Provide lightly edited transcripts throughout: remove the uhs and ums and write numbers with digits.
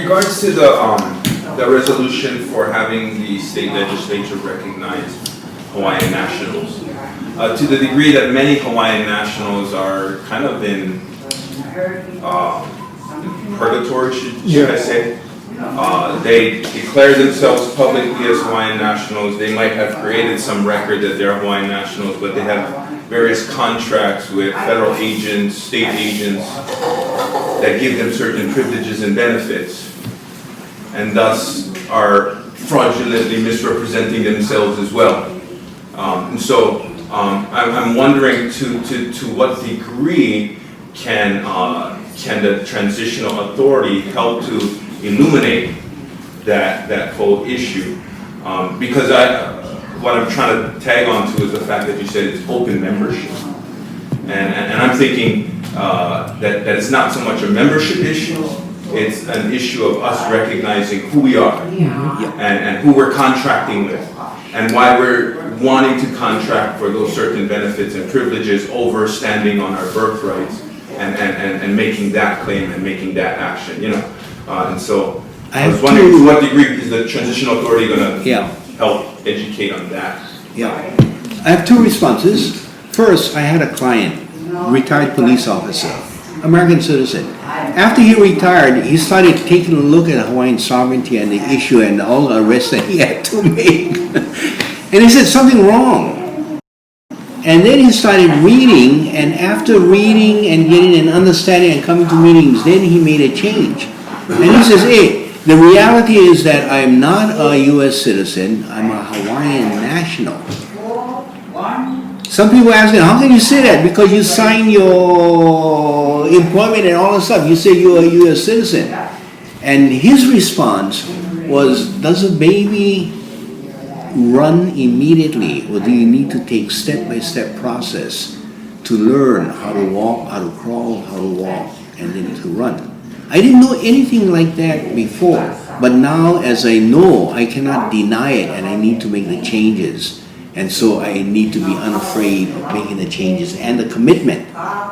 In regards to the resolution for having the state legislature recognize Hawaiian nationals, to the degree that many Hawaiian nationals are kind of in purgatory, should I say? They declare themselves publicly as Hawaiian nationals. They might have created some record that they're Hawaiian nationals, but they have various contracts with federal agents, state agents, that give them certain privileges and benefits, and thus are fraudulently misrepresenting themselves as well. And so I'm wondering to what degree can the transitional authority help to illuminate that whole issue? Because what I'm trying to tag on to is the fact that you said it's open membership. And I'm thinking that it's not so much a membership issue, it's an issue of us recognizing who we are and who we're contracting with and why we're wanting to contract for those certain benefits and privileges over standing on our birthrights and making that claim and making that action, you know. And so I was wondering to what degree is the transitional authority going to help educate on that? I have two responses. First, I had a client, retired police officer, American citizen. After he retired, he started taking a look at Hawaiian sovereignty and the issue and all the arrests that he had to make. And he said something wrong. And then he started reading, and after reading and getting an understanding and coming to meetings, then he made a change. And he says, hey, the reality is that I'm not a U.S. citizen, I'm a Hawaiian national. Some people ask me, how can you say that? Because you sign your employment and all that stuff. You say you're a U.S. citizen. And his response was, does a baby run immediately, or do you need to take step-by-step process to learn how to walk, how to crawl, how to walk, and then to run? I didn't know anything like that before, but now as I know, I cannot deny it, and I need to make the changes. And so I need to be unafraid of making the changes and the commitment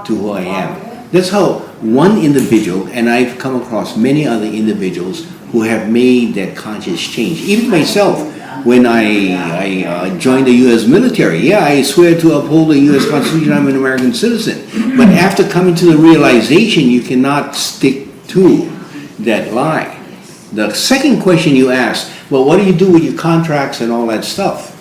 to who I am. That's how one individual, and I've come across many other individuals who have made that conscious change. Even myself, when I joined the U.S. military, I swear to uphold the U.S. Constitution, I'm an American citizen. But after coming to the realization, you cannot stick to that lie. The second question you asked, well, what do you do with your contracts and all that stuff?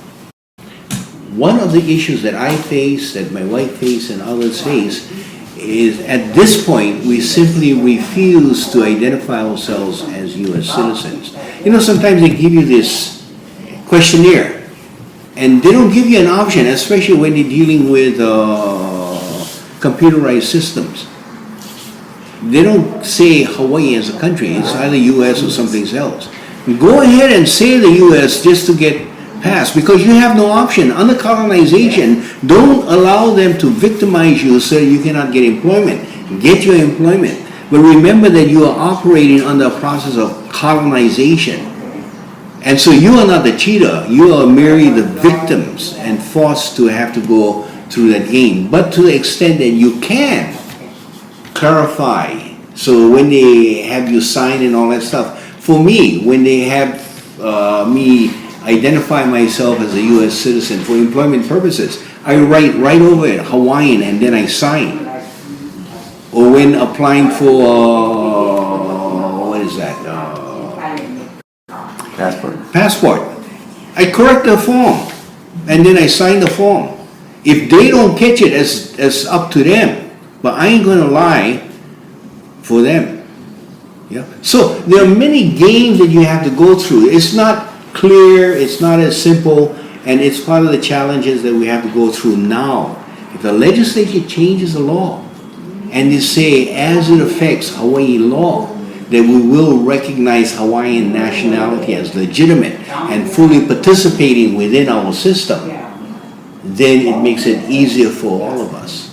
One of the issues that I face, that my wife face and others face, is at this point we simply refuse to identify ourselves as U.S. citizens. You know, sometimes they give you this questionnaire and they don't give you an option, especially when they're dealing with computerized systems. They don't say Hawaii as a country, it's either U.S. or something else. Go ahead and say the U.S. just to get passed, because you have no option. Under colonization, don't allow them to victimize you so you cannot get employment. Get your employment. But remember that you are operating under a process of colonization. And so you are not the cheater, you are merely the victims and forced to have to go through that game. But to the extent that you can clarify, so when they have you sign and all that stuff, for me, when they have me identify myself as a U.S. citizen for employment purposes, I write right over it, Hawaiian, and then I sign. Or when applying for, what is that? Passport. I correct the form, and then I sign the form. If they don't catch it, it's up to them. But I ain't gonna lie for them. Yeah. So there are many games that you have to go through. It's not clear, it's not as simple, and it's part of the challenges that we have to go through now. If the legislature changes the law and they say, as it affects Hawaii law, that we will recognize Hawaiian nationality as legitimate and fully participating within our system, then it makes it easier for all of us.